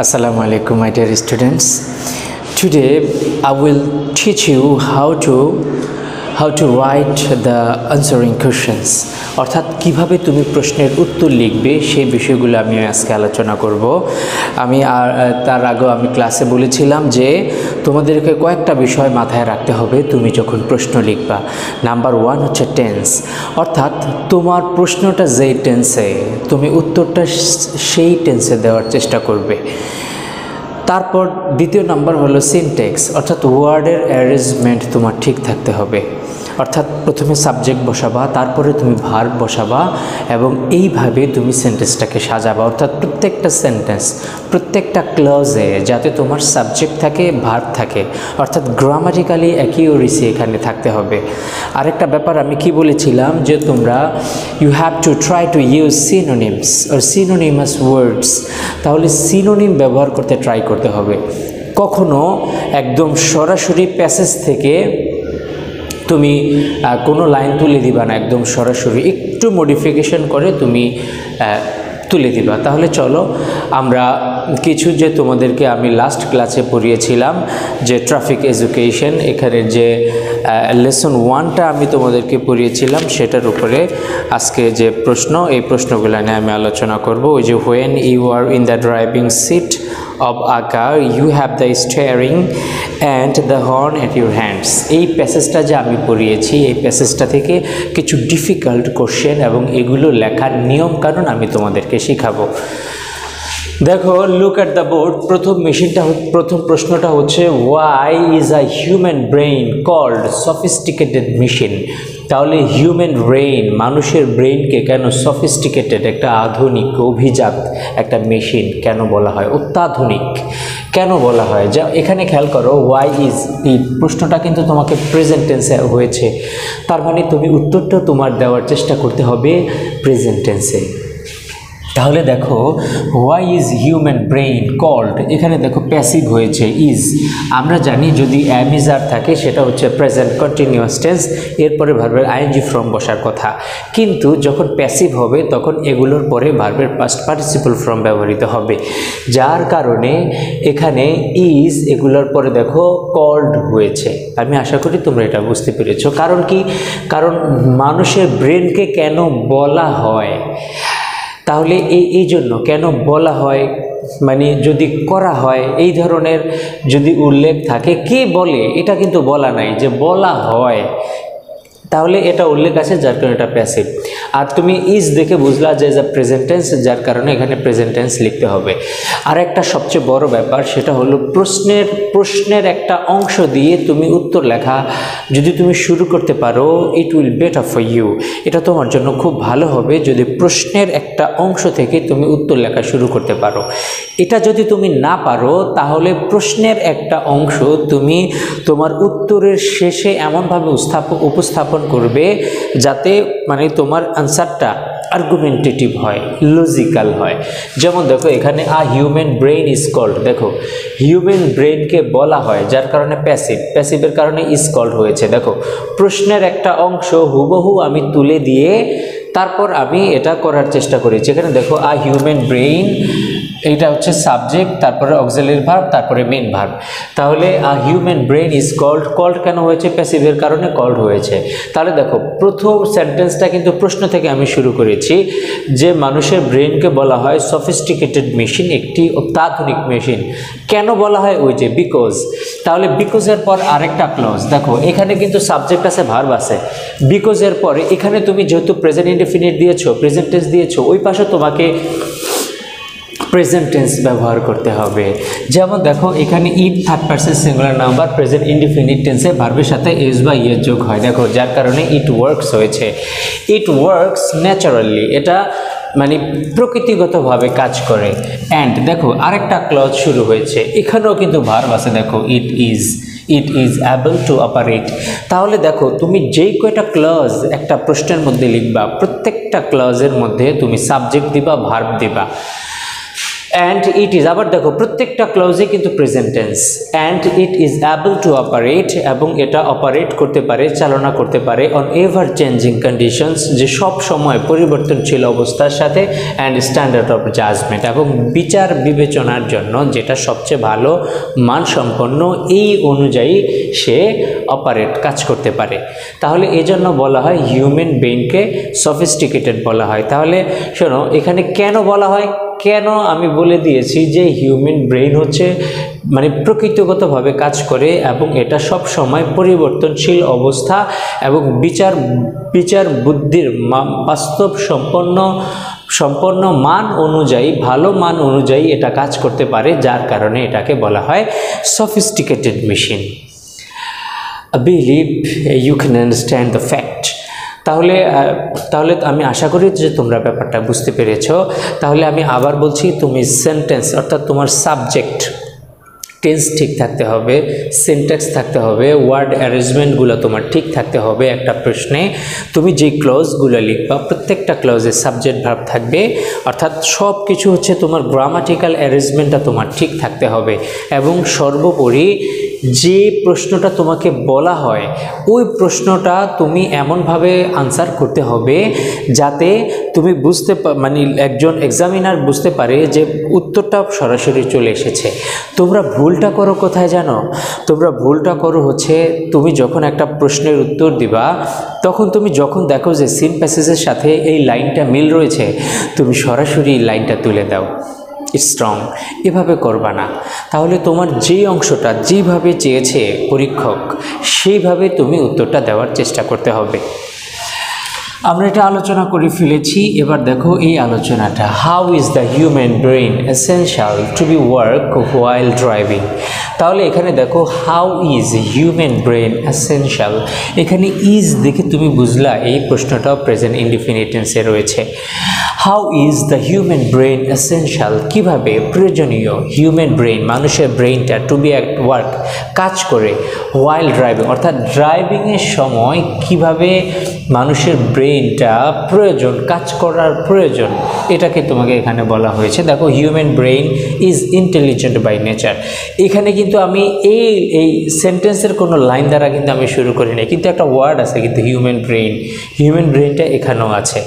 Assalamu alaikum, my dear students. Today I will teach you how to write the answering questions. অর্থাৎ কিভাবে তুমি প্রশ্নের উত্তর লিখবে সেই বিষয়গুলো আমি আজকে আলোচনা করব। তার আগে আমি ক্লাসে বলেছিলাম যে তোমাদেরকে কয়েকটা বিষয় মাথায় রাখতে হবে তুমি যখন প্রশ্ন লিখবা। নাম্বার 1 হচ্ছে টেন্স, অর্থাৎ তোমার প্রশ্নটা যেই টেন্সে তুমি উত্তরটা সেই টেন্সে দেওয়ার চেষ্টা করবে। তারপর দ্বিতীয় নাম্বার হলো সিনট্যাক্স, অর্থাৎ ওয়ার্ডের অ্যারেঞ্জমেন্ট তোমার ঠিক থাকতে হবে। অর্থাৎ প্রথমে সাবজেক্ট বসাবা, তারপরে তুমি ভার্ব বসাবা এবং এইভাবে তুমি সেন্টেন্সটাকে সাজাবা। অর্থাৎ প্রত্যেকটা সেন্টেন্স, প্রত্যেকটা ক্লজে যাতে তোমার সাবজেক্ট থাকে, ভার্ব থাকে, অর্থাৎ গ্রামাটিক্যালি অ্যাকিউরেসি এখানে থাকতে হবে। আরেকটা ব্যাপার আমি কি বলেছিলাম যে তোমরা you have to try to use synonyms or synonymous words. তাহলে সিনোনিম ব্যবহার করতে ট্রাই করতে হবে। কখনো একদম সরাসরি প্যাসেজ থেকে তুমি কোনো লাইন তুলে দিবা না, একদম সরাসরি একটু মডিফিকেশন করে তুমি তুলে দিবা। তাহলে চলো আমরা কিছু যে তোমাদেরকে আমি লাস্ট ক্লাসে পড়িয়েছিলাম যে ট্রাফিক এডুকেশন, এখানের যে লেসন 1টা আমি তোমাদেরকে পড়িয়েছিলাম সেটার উপরে আজকে যে প্রশ্ন, এই প্রশ্নগুলো নিয়ে আমি আলোচনা করব। ওই যে when you are in the driving seat of a car you have the steering and the horn at your hands। এই প্যাসেজটা যে আমি পড়িয়েছি, এই প্যাসেজটা থেকে কিছু ডিফিকাল্ট কোশ্চেন এবং এগুলো লেখার নিয়ম কানুন আমি তোমাদেরকে শেখাবো। দেখো, লুক অ্যাট দ্য বোর্ড। প্রথম প্রশ্নটা হচ্ছে why is a human brain called sophisticated machine. তাহলে হিউম্যান ব্রেইন, মানুষের ব্রেইনকে কেন সফিস্টিকেটেড, একটা আধুনিক অভিজাত একটা মেশিন কেন বলা হয়, অত্যাধুনিক কেন বলা হয়? যা এখানে খেয়াল করো, ওয়াই ইজ, এই প্রশ্নটা কিন্তু তোমাকে প্রেজেন্ট টেন্সে হয়েছে, তার মানে তুমি উত্তরটা তোমার দেওয়ার চেষ্টা করতে হবে প্রেজেন্ট টেন্সে। তাহলে দেখো, why is human brain called, এখানে দেখো প্যাসিভ হয়েছে ইজ। আমরা জানি যদি অ্যাম ইজ আর থাকে সেটা হচ্ছে প্রেজেন্ট কন্টিনিউয়াস টেন্স, এরপরে ভার্বের আইএনজি ফর্ম বসার কথা। কিন্তু যখন প্যাসিভ হবে তখন এগুলোর পরে ভার্বের পাস্ট পার্টিসিপল ফর্ম ব্যবহৃত হবে, যার কারণে এখানে ইজ এগুলোর পরে দেখো কল্ড হয়েছে। আমি আশা করি তোমরা এটা বুঝতে পেরেছো। কারণ কি? কারণ মানুষের ব্রেনকে কেন বলা হয়, তাহলে এই জন্য কেন বলা হয়, মানে যদি করা হয় এই ধরনের যদি উল্লেখ থাকে, কে বলে এটা কিন্তু বলা নাই, যে বলা হয়, তাহলে এটা উল্লেখ আছে যার কারণে এটা প্যাসিভ। আর তুমি ইজ দেখে বুঝলা যে প্রেজেন্ট টেন্স, যার কারণে এখানে প্রেজেন্ট টেন্স লিখতে হবে। আর একটা সবচেয়ে বড় ব্যাপার সেটা হলো প্রশ্নের একটা অংশ দিয়ে তুমি উত্তর লেখা যদি তুমি শুরু করতে পারো, it will better for you. এটা তোমার জন্য খুব ভালো হবে যদি প্রশ্নের একটা অংশ থেকে তুমি উত্তর লেখা শুরু করতে পারো। এটা যদি তুমি না পারো তাহলে প্রশ্নের একটা অংশ তুমি তোমার উত্তরের শেষে এমনভাবে উপস্থাপন করবে যাতে মানে তোমার আনসারটা আর্গুমেন্টেটিভ হয়, লজিক্যাল হয়। যেমন দেখো এখানে a human brain is called, দেখো হিউম্যান ব্রেইনকে বলা হয় যার কারণে প্যাসিভের কারণে ইজ কল্ড হয়েছে। দেখো প্রশ্নের একটা অংশ হুবহু আমি তুলে দিয়ে তারপর আমি এটা করার চেষ্টা করেছি। এখানে দেখো আ হিউম্যান ব্রেইন, এইটা হচ্ছে সাবজেক্ট, তারপরে অক্সিলারি ভার্ব, তারপরে মেইন ভার্ব। তাহলে a human brain is called কেন হয়েছে? প্যাসিভের কারণে কল্ড হয়েছে। তাহলে দেখো প্রথম সেন্টেন্সটা কিন্তু প্রশ্ন থেকে আমি শুরু করেছি যে মানুষের ব্রেইনকে বলা হয় সফিস্টিকেটেড মেশিন, একটি অত্যাধুনিক মেশিন। কেন বলা হয়? ওই যে বিকজ। তাহলে বিকজের পর আরেকটা ক্লজ, দেখো এখানে কিন্তু সাবজেক্ট আছে, ভার্ব আছে। বিকজের পরে এখানে তুমি যেহেতু প্রেজেন্ট ইনডেফিনিট দিয়েছো, প্রেজেন্ট টেন্স দিয়েছো, ওই পাশে তোমাকে প্রেজেন্ট টেন্স ব্যবহার করতে হবে। যেমন দেখো এখানে it third person singular number present indefinite টেন্সে ভার্বের সাথে এস বা ইয়ের যোগ হয়, দেখো যার কারণে ইট ওয়ার্কস হয়েছে। ইট ওয়ার্কস ন্যাচারালি, এটা মানে প্রকৃতিগতভাবে কাজ করে। অ্যান্ড দেখো আরেকটা ক্লজ শুরু হয়েছে, এখানেও কিন্তু ভার্ব আছে, দেখো ইট ইজ অ্যাবল টু অপারেট। তাহলে দেখো তুমি যেই কয়টা ক্লজ একটা প্রশ্নের মধ্যে লিখবা, প্রত্যেকটা ক্লজের মধ্যে তুমি সাবজেক্ট দিবা, ভার্ব দিবা। অ্যান্ড ইট ইজ, আবার দেখো প্রত্যেকটা ক্লজে কিন্তু present tense. And it is able to operate, এবং এটা অপারেট করতে পারে, চালনা করতে পারে অন এভার চেঞ্জিং কন্ডিশনস, যে সব সময় পরিবর্তনশীল অবস্থার সাথে, অ্যান্ড স্ট্যান্ডার্ড অফ জাজমেন্ট, এবং বিচার বিবেচনার জন্য যেটা সবচেয়ে ভালো মানসম্পন্ন এই অনুযায়ী সে অপারেট কাজ করতে পারে। তাহলে এজন্য বলা হয় হিউম্যান ব্রেইনকে সফিস্টিকেটেড বলা হয়। তাহলে শোনো এখানে কেন বলা হয়, কেন আমি বলে দিয়েছি যে হিউম্যান ব্রেইন হচ্ছে মানে প্রকৃতিগতভাবে কাজ করে এবং এটা সব সময় পরিবর্তনশীল অবস্থা এবং বিচার বুদ্ধির বাস্তব সম্পন্ন মান অনুযায়ী, ভালো মান অনুযায়ী এটা কাজ করতে পারে, যার কারণে এটাকে বলা হয় sophisticated machine. I believe you can understand the fact. তাহলে আমি আশা করি যে তোমরা ব্যাপারটা বুঝতে পেরেছো। তাহলে আমি আবার বলছি, তুমি সেন্টেন্স অর্থাৎ তোমার সাবজেক্ট টেন্স ঠিক থাকতে হবে, সিনট্যাক্স থাকতে হবে, ওয়ার্ড অ্যারেঞ্জমেন্টগুলো তোমার ঠিক থাকতে হবে। একটা প্রশ্নে তুমি যে ক্লজগুলো লিখবা প্রত্যেকটা ক্লজে সাবজেক্ট ভার্ব থাকবে, অর্থাৎ সব কিছু হচ্ছে তোমার গ্রামাটিক্যাল অ্যারেঞ্জমেন্টটা তোমার ঠিক থাকতে হবে। এবং সর্বোপরি যে প্রশ্নটা তোমাকে বলা হয় ওই প্রশ্নটা তুমি এমনভাবে আনসার করতে হবে যাতে তুমি মানে একজন এক্সামিনার বুঝতে পারে যে উত্তরটা সরাসরি চলে এসেছে। তোমরা ভুলটা করো কোথায় জানো? তোমরা ভুলটা করো হচ্ছে তুমি যখন একটা প্রশ্নের উত্তর দিবা তখন তুমি যখন দেখো যে সিন প্যাসেজের সাথে এই লাইনটা মিল রয়েছে, তুমি সরাসরি লাইনটা তুলে দাও। স্ট্রং, এভাবে করবা না। তাহলে তোমার যেই অংশটা যেভাবে চেয়েছে পরীক্ষক সেইভাবে তুমি উত্তরটা দেওয়ার চেষ্টা করতে হবে। আমরা এটা আলোচনা করে ফেলেছি, এবার দেখো এই আলোচনাটা, how is the human brain essential to be work while driving. তাহলে এখানে দেখো how is human brain essential, এখানে ইজ দেখে তুমি বুঝলা এই প্রশ্নটাও প্রেজেন্ট ইনডিফিনিট টেন্সে রয়েছে। How is the human brain essential, কীভাবে প্রয়োজনীয় হিউম্যান ব্রেইন মানুষের ব্রেইনটা টু বি অ্যাট ওয়ার্ক কাজ করে, হোয়াইল ড্রাইভিং অর্থাৎ ড্রাইভিংয়ের সময় কিভাবে মানুষের ব্রেইনটা প্রয়োজন, কাজ করার প্রয়োজন, এটাকে তোমাকে এখানে বলা হয়েছে। দেখো human brain is intelligent by nature, এখানে কিন্তু আমি এই সেন্টেন্সের কোনো লাইন দ্বারা কিন্তু আমি শুরু করি নাই, কিন্তু একটা ওয়ার্ড আছে কিন্তু হিউম্যান ব্রেইনটা এখানেও আছে।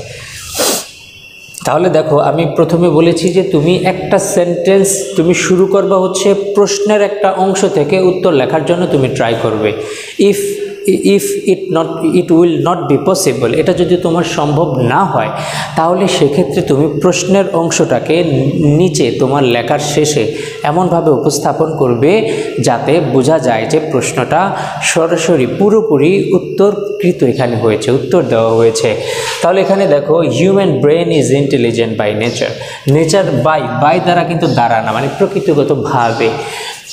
তাহলে দেখো আমি প্রথমে বলেছি যে তুমি একটা সেন্টেন্স তুমি শুরু করবা হচ্ছে প্রশ্নের একটা অংশ থেকে উত্তর লেখার জন্য তুমি ট্রাই করবে। If it will not be possible, এটা যদি তোমার সম্ভব না হয় তাহলে সেক্ষেত্রে তুমি প্রশ্নের অংশটাকে নিচে তোমার লেখার শেষে এমনভাবে উপস্থাপন করবে যাতে বোঝা যায় যে প্রশ্নটা সরাসরি পুরোপুরি উত্তরকৃত এখানে হয়েছে, উত্তর দেওয়া হয়েছে। তাহলে এখানে দেখো human brain is intelligent by nature by দ্বারা কিন্তু দ্বারা না, মানে প্রকৃতিগতভাবে।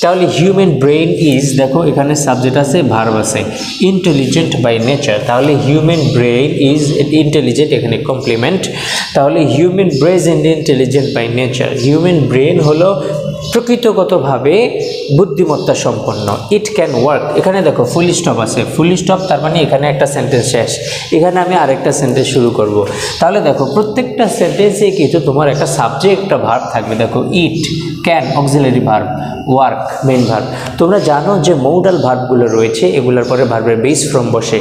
তাহলে হিউম্যান ব্রেইন ইজ, দেখো এখানে সাবজেক্ট আছে ভার্ব আছে, ইন্টেলিজেন্ট বাই নেচার। তাহলে হিউম্যান ব্রেইন ইজ ইন্টেলিজেন্ট, এখানে কমপ্লিমেন্ট। তাহলে human brain is intelligent by nature, human brain হলো প্রকৃতিগতভাবে বুদ্ধিমত্তা সম্পন্ন। ইট ক্যান ওয়ার্ক, এখানে দেখো ফুল স্টপ আছে, ফুল স্টপ তার মানে এখানে একটা সেন্টেন্স শেষ, এখানে আমি আরেকটা সেন্টেন্স শুরু করব। তাহলে দেখো প্রত্যেকটা সেন্টেন্সে কিন্তু তোমার একটা সাবজেক্ট একটা ভার্ব থাকবে। দেখো it, can auxiliary verb, work main verb. তোমরা জানো যে মৌডাল ভার্বগুলো রয়েছে এগুলোর পরে ভার্বের বেস ফর্ম বসে,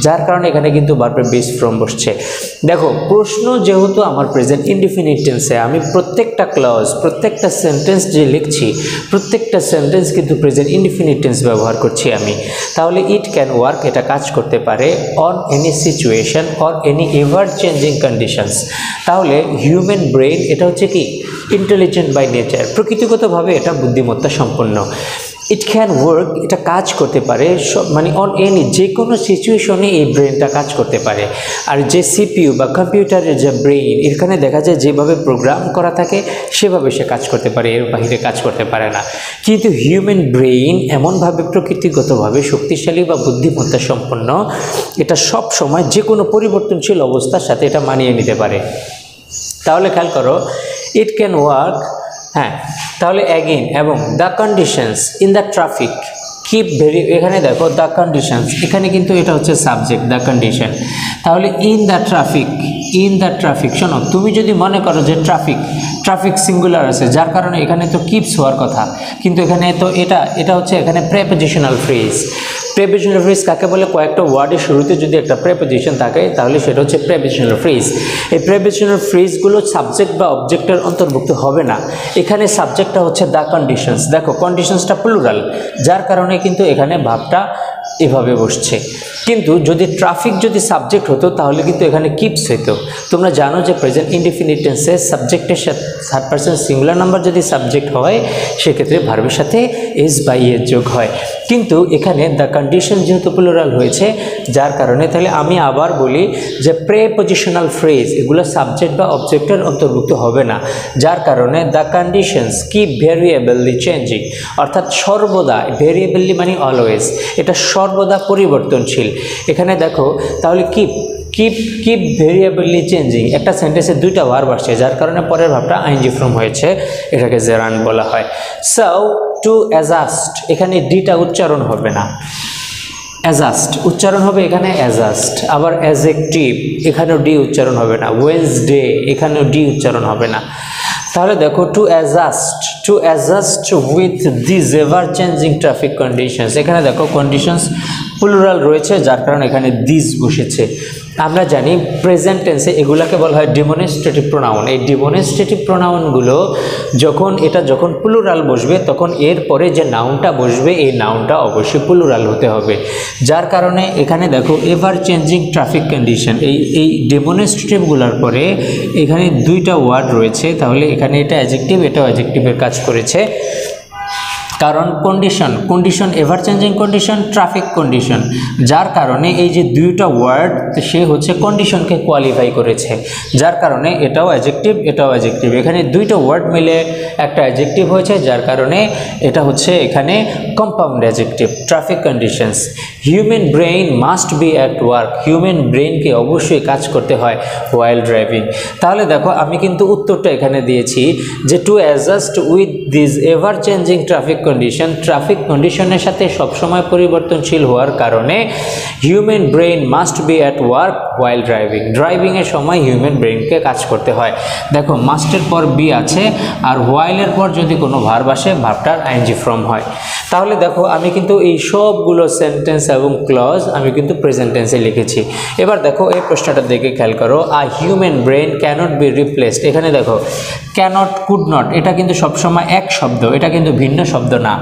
যার কারণে এখানে কিন্তু ভার্বের বেস ফর্ম বসছে। দেখো প্রশ্ন যেহেতু আমার প্রেজেন্ট ইনডিফিনিট টেন্সে, আমি প্রত্যেকটা ক্লজ প্রত্যেকটা সেন্টেন্স যে লিখছি প্রত্যেকটা সেন্টেন্স কিন্তু প্রেজেন্ট ইনডিফিনিট টেন্স ব্যবহার করছি আমি। তাহলে ইট ক্যান ওয়ার্ক এটা কাজ করতে পারে on any situation or any ever changing conditions. তাহলে হিউম্যান ব্রেইন এটা হচ্ছে কি ইন্টেলিজেন্ট বাই নেচার, প্রকৃতিগতভাবে এটা বুদ্ধিমত্তা সম্পন্ন। ইট ক্যান ওয়ার্ক এটা কাজ করতে পারে মানে অন এনি যে কোনো সিচুয়েশনে এই ব্রেনটা কাজ করতে পারে। আর যে সিপিইউ বা কম্পিউটারের যে ব্রেইন এখানে দেখা যায় যেভাবে প্রোগ্রাম করা থাকে সেভাবে সে কাজ করতে পারে, এর বাহিরে কাজ করতে পারে না। কিন্তু হিউম্যান ব্রেইন এমনভাবে প্রকৃতিগতভাবে শক্তিশালী বা বুদ্ধিমত্তা সম্পন্ন, এটা সব সময় যে কোনো পরিবর্তনশীল অবস্থার সাথে এটা মানিয়ে নিতে পারে। তাহলে খেয়াল করো ইট ক্যান ওয়ার্ক, হ্যাঁ তাহলে অ্যাগেন এবং the conditions in the traffic keep এখানে দেখো দ্য কন্ডিশনস, এখানে কিন্তু এটা হচ্ছে সাবজেক্ট দ্য কন্ডিশন। তাহলে ইন দ্য ট্রাফিক শোনো তুমি যদি মনে করো যে ট্রাফিক সিঙ্গুলার আছে, যার কারণে এখানে তো কিপস হওয়ার কথা, কিন্তু এখানে তো এটা হচ্ছে এখানে প্রেপোজিশনাল ফ্রেজ। প্রেপোজিশনাল ফ্রেজ কাকে বলে? কয়েকটা ওয়ার্ডের শুরুতে যদি একটা প্রেপোজিশন থাকে তাহলে সেটা হচ্ছে প্রেপোজিশনাল ফ্রেজ। এই প্রেপোজিশনাল ফ্রেজগুলো সাবজেক্ট বা অবজেক্টের অন্তর্ভুক্ত হবে না। এখানে সাবজেক্টটা হচ্ছে দ্য কন্ডিশনস। দেখো কন্ডিশনসটা প্লুরাল, যার কারণে কিন্তু এখানে ভাবটা এভাবে বসছে। কিন্তু যদি ট্রাফিক যদি সাবজেক্ট হতো তাহলে কিন্তু এখানে কিপস হতো। তোমরা জানো যে প্রেজেন্ট ইনডিফিনিট টেন্সে সাবজেক্টের সাথে থার্ড পারসন সিঙ্গুলার নাম্বার যদি সাবজেক্ট হয় সেক্ষেত্রে ভার্বের সাথে এস বা ইয়ের যোগ হয়। কিন্তু এখানে দ্য কন্ডিশন যেহেতু প্লুরাল হয়েছে, যার কারণে তাহলে আমি আবার বলি যে প্রেপোজিশনাল ফ্রেজ এগুলো সাবজেক্ট বা অবজেক্টের অন্তর্ভুক্ত হবে না, যার কারণে দ্য কন্ডিশনস কিপ ভেরিয়েবলি চেঞ্জিং, অর্থাৎ সর্বদা, ভেরিয়েবলি মানে অলওয়েজ, এটা সর্বদা পরিবর্তনশীল। এখানে দেখো তাহলে কিপ ভেরিয়েবলি চেঞ্জিং, একটা সেন্টেন্সে দুইটা ভার্ব আসছে, যার কারণে পরের ভাবটা আইএনজি ফর্ম হয়েছে, এটাকে জেরান্ড বলা হয়। সো টু অ্যাডজাস্ট, এখানে ডিটা উচ্চারণ হবে না, অ্যাডজাস্ট উচ্চারণ হবে এখানে অ্যাডজাস্ট। আবার অ্যাডজেক্টিভ, এখানেও ডি উচ্চারণ হবে না। ওয়েডনেসডে, এখানেও ডি উচ্চারণ হবে না। তাহলে দেখো two adjust with this ever changing traffic conditions, এখানে দেখো কন্ডিশনস প্লুরাল রয়েছে, যার কারণে এখানে দিস বসেছে। আমরা জানি প্রেজেন্ট টেন্সে এগুলাকে বলা হয় ডেমনস্ট্রেটিভ প্রোনাউন। এই ডেমনস্ট্রেটিভ প্রোনাউনগুলো যখন প্লুরাল বসবে তখন এরপরে যে নাউনটা বসবে এই নাউনটা অবশ্যই প্লুরাল হতে হবে, যার কারণে এখানে দেখো এভার চেঞ্জিং ট্রাফিক কন্ডিশন, এই ডেমনস্ট্রেটিভগুলোর পরে এখানে দুইটা ওয়ার্ড রয়েছে, তাহলে এখানে এটা অ্যাডজেক্টিভ, এটাও অ্যাডজেক্টিভের কাজ করেছে। কারণ condition ever changing condition, traffic condition, যার কারণে এই যে দুইটা ওয়ার্ড সে হচ্ছে কন্ডিশনকে কোয়ালিফাই করেছে, যার কারণে এটাও অ্যাডজেক্টিভ, এটাও অ্যাডজেক্টিভ, এখানে দুইটা ওয়ার্ড মিলে একটা অ্যাডজেক্টিভ হয়েছে, যার কারণে এটা হচ্ছে এখানে compound adjective. Traffic conditions, human brain must be at work, human ব্রেইনকে অবশ্যই কাজ করতে হয় হোয়াইল ড্রাইভিং। তাহলে দেখো আমি কিন্তু উত্তরটা এখানে দিয়েছি যে to adjust with this ever changing traffic condition, traffic কন্ডিশনের সাথে সবসময় পরিবর্তনশীল হওয়ার কারণে human brain must be at work while ড্রাইভিংয়ের সময় হিউম্যান ব্রেইনকে কাজ করতে হয়। দেখো মাস্টের পর বি আছে, আর হোয়াইলের পর যদি কোনো ভার্ব আসে ভার্বটার আইএনজি ফর্ম হয়। তাহলে দেখো আমি কিন্তু এই সবগুলো সেন্টেন্স এবং ক্লজ আমি কিন্তু প্রেজেন্ট টেন্সে লিখেছি। এবার দেখো এই প্রশ্নটার দিকে খেয়াল করো, a human brain cannot be replaced, এখানে দেখো ক্যানট, কুড নট, এটা কিন্তু সবসময় এক শব্দ, এটা কিন্তু ভিন্ন শব্দ না।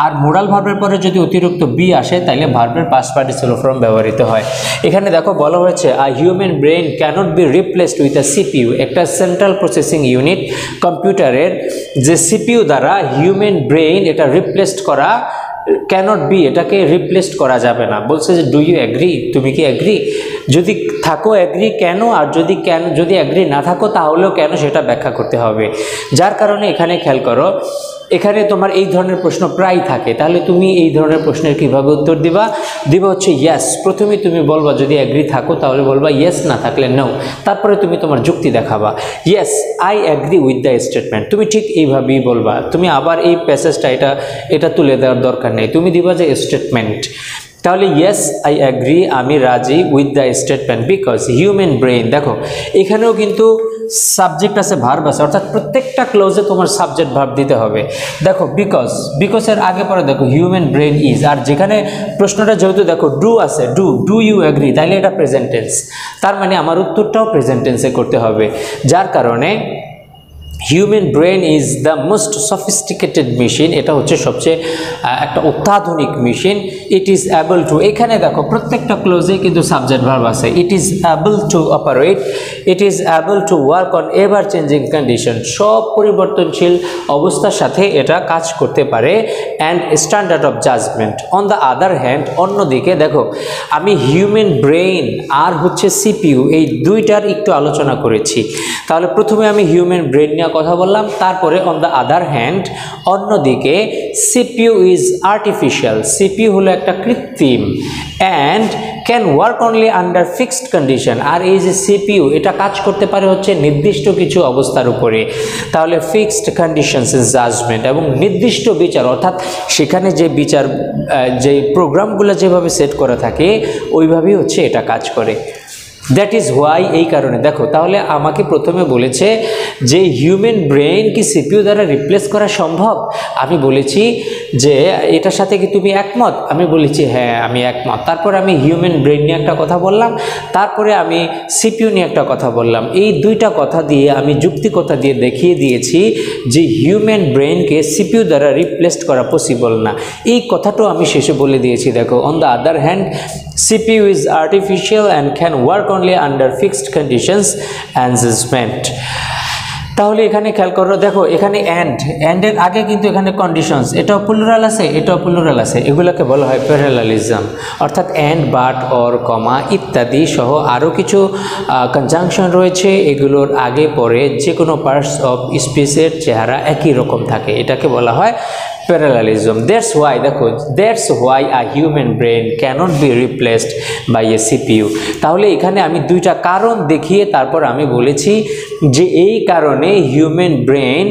আর মোরাল ভার্বের পরে যদি অতিরিক্ত বি আসে তাহলে ভার্বের পাস্ট পার্টিসিপল ফর্ম ব্যবহৃত হয়। এখানে দেখো বলা হয়েছে a human brain cannot be replaced with a CPU, একটা সেন্ট্রাল প্রসেসিং ইউনিট, কম্পিউটারের যে সিপিইউ দ্বারা হিউম্যান ব্রেইন এটা রিপ্লেসড করা ক্যানট বি, এটাকে রিপ্লেসড করা যাবে না। বলছে যে ডু ইউ অ্যাগ্রি, তুমি কি অ্যাগ্রি? যদি থাকো অ্যাগ্রি কেন, আর যদি অ্যাগ্রি না থাকো তাহলেও কেন সেটা ব্যাখ্যা করতে হবে। যার কারণে এখানে খেয়াল করো, এখানে তোমার এই ধরনের প্রশ্ন প্রায় থাকে, তাহলে তুমি এই ধরনের প্রশ্নের কিভাবে উত্তর দিবা হচ্ছে ইয়েস। প্রথমে তুমি বলবা যদি অ্যাগ্রি থাকো তাহলে বলবা ইয়েস, না থাকলে নো, তারপরে তুমি তোমার যুক্তি দেখাবা। Yes I agree with the statement, তুমি ঠিক এইভাবেই বলবা, তুমি আবার এই প্যাসেজটা এটা তুলে দেওয়ার দরকার নেই, তুমি দিবা যে স্টেটমেন্ট। তাহলে ইয়েস আই অ্যাগ্রি, আমি রাজি with the statement because human brain, দেখো এখানেও কিন্তু সাবজেক্ট আছে, ভার্ব আছে, অর্থাৎ প্রত্যেকটা ক্লোজে তোমার সাবজেক্ট ভার্ব দিতে হবে। দেখো বিকজের আগে পরে দেখো হিউম্যান ব্রেইন ইজ, আর যেখানে প্রশ্নটা যেহেতু দেখো ডু আছে, ডু ইউ অ্যাগ্রি, তাহলে এটা প্রেজেন্ট টেন্স, তার মানে আমার উত্তরটাও প্রেজেন্ট টেন্সে করতে হবে। যার কারণে human brain is the most sophisticated machine, এটা হচ্ছে সবচেয়ে একটা অত্যাধুনিক machine. It is able to, এখানে দেখো প্রত্যেকটা ক্লোজে কিন্তু সাবজেক্ট ভার্ব আছে। It is able to operate, it is able to work on ever changing condition, সব পরিবর্তনশীল অবস্থার সাথে এটা কাজ করতে পারে। And standard of judgement on the other hand, অন্যদিকে দেখো আমি হিউম্যান ব্রেইন আর হচ্ছে সিপিইউ এই দুইটার একটু আলোচনা করেছি। তাহলে প্রথমে আমি হিউম্যান ব্রেইন নিয়ে কথা বললাম, তারপরে অন দ্য আদার হ্যান্ড অন্যদিকে সিপিইউ ইজ আর্টিফিশিয়াল, সিপিইউ হলো একটা কৃত্রিম, and can work only under fixed condition, আর এই যে সিপিইউ এটা কাজ করতে পারে হচ্ছে নির্দিষ্ট কিছু অবস্থার উপরে। তাহলে ফিক্সড কন্ডিশনস ইজ জাজমেন্ট, এবং নির্দিষ্ট বিচার, অর্থাৎ সেখানে যে বিচার যে প্রোগ্রামগুলো যেভাবে সেট করা থাকে ওইভাবেই হচ্ছে এটা কাজ করে। দ্যাট ইজ হোয়াই, এই কারণে। দেখো তাহলে আমাকে প্রথমে বলেছে যে হিউম্যান ব্রেন কি সিপিইউ দ্বারা রিপ্লেস করা সম্ভব। আমি বলেছি যে এটার সাথে কি তুমি একমত? আমি বলেছি হ্যাঁ আমি একমত। তারপর আমি হিউম্যান ব্রেন নিয়ে একটা কথা বললাম, তারপরে আমি সিপিইউ নিয়ে একটা কথা বললাম। এই দুইটা কথা দিয়ে আমি যুক্তিকতা দিয়ে দেখিয়ে দিয়েছি যে হিউম্যান ব্রেনকে সিপিইউ দ্বারা রিপ্লেসড করা পসিবল না। এই কথাটাও আমি শেষে বলে দিয়েছি। দেখো, on the other hand CPU is artificial and can work only under fixed conditions and judgment. তাহলে এখানে খেয়াল করো, দেখো এখানে অ্যান্ডের আগে কিন্তু এখানে কন্ডিশনস, এটাও প্লুরাল আছে, এটাও প্লুরাল আছে, এগুলোকে বলা হয় প্যারালালিজম। অর্থাৎ অ্যান্ড, বাট, অর, কমা ইত্যাদি সহ আরও কিছু কনজাংশন রয়েছে, এগুলোর আগে পরে যে কোনো পার্টস অফ স্পিচের চেহারা একই রকম থাকে, এটাকে বলা হয় প্যারালালিজম। দ্যাটস ওয়াই, দেখো that's why a human brain cannot be replaced by a CPU. তাহলে এখানে আমি দুইটা কারণ দেখিয়ে তারপর আমি বলেছি যে এই কারণে হিউম্যান ব্রেন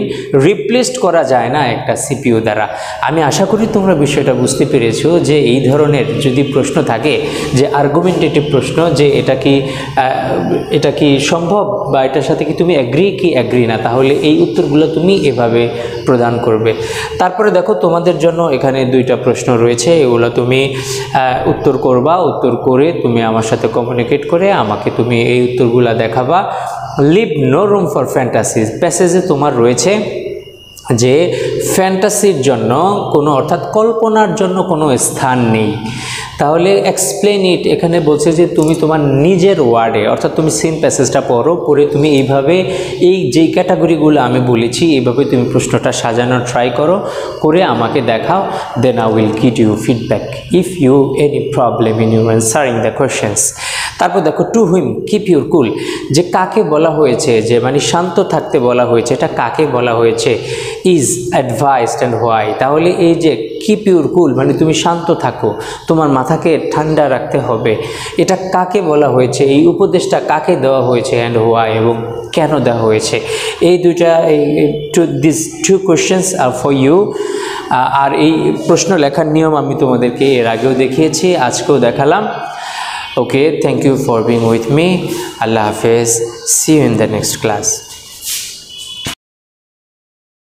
রিপ্লেসড করা যায় না একটা সিপিইউ দ্বারা। আমি আশা করি তোমরা বিষয়টা বুঝতে পেরেছো যে এই ধরনের যদি প্রশ্ন থাকে, যে আর্গুমেন্টেটিভ প্রশ্ন, যে এটা কি সম্ভব বা এটার সাথে কি তুমি অ্যাগ্রি কি অ্যাগ্রি না, তাহলে এই উত্তরগুলো তুমি এভাবে প্রদান করবে। তারপরে দেখো তোমাদের জন্য এখানে দুইটা প্রশ্ন রয়েছে, এগুলো তুমি উত্তর করবা, উত্তর করে তুমি আমার সাথে কমিউনিকেট করে আমাকে তুমি এই উত্তরগুলো দেখাবা। লিভ নো রুম ফর ফ্যান্টাসিজ, প্যাসেজে তোমার রয়েছে যে ফ্যান্টাসির জন্য কোনো, অর্থাৎ কল্পনার জন্য কোনো স্থান নেই। তাহলে এক্সপ্লেন ইট, এখানে বলছে যে তুমি তোমার নিজের ওয়ার্ডে, অর্থাৎ তুমি সিন প্যাসেজটা পড়ো, পড়ে তুমি এইভাবে এই যেই ক্যাটাগরিগুলো আমি বলেছি এইভাবে তুমি প্রশ্নটা সাজানোর ট্রাই করো, করে আমাকে দেখাও। Then I will give you feedback if you any problem in you answering the questions. তারপর দেখো to whom keep your cool, যে কাকে বলা হয়েছে, যে মানে শান্ত থাকতে বলা হয়েছে, এটা কাকে বলা হয়েছে। ইজ অ্যাডভাইসড অ্যান্ড হোয়াই, তাহলে এই যে কিপ ইউর কুল মানে তুমি শান্ত থাকো, তোমার মাথাকে ঠান্ডা রাখতে হবে, এটা কাকে বলা হয়েছে, এই উপদেশটা কাকে দেওয়া হয়েছে, অ্যান্ড হোয়াই এবং কেন দেওয়া হয়েছে। এই দুইটা this two questions are for you. আর এই প্রশ্ন লেখার নিয়ম আমি তোমাদেরকে এর আগেও দেখিয়েছি, আজকেও দেখালাম। Okay, thank you for being with me. Allah Hafiz. See you in the next class.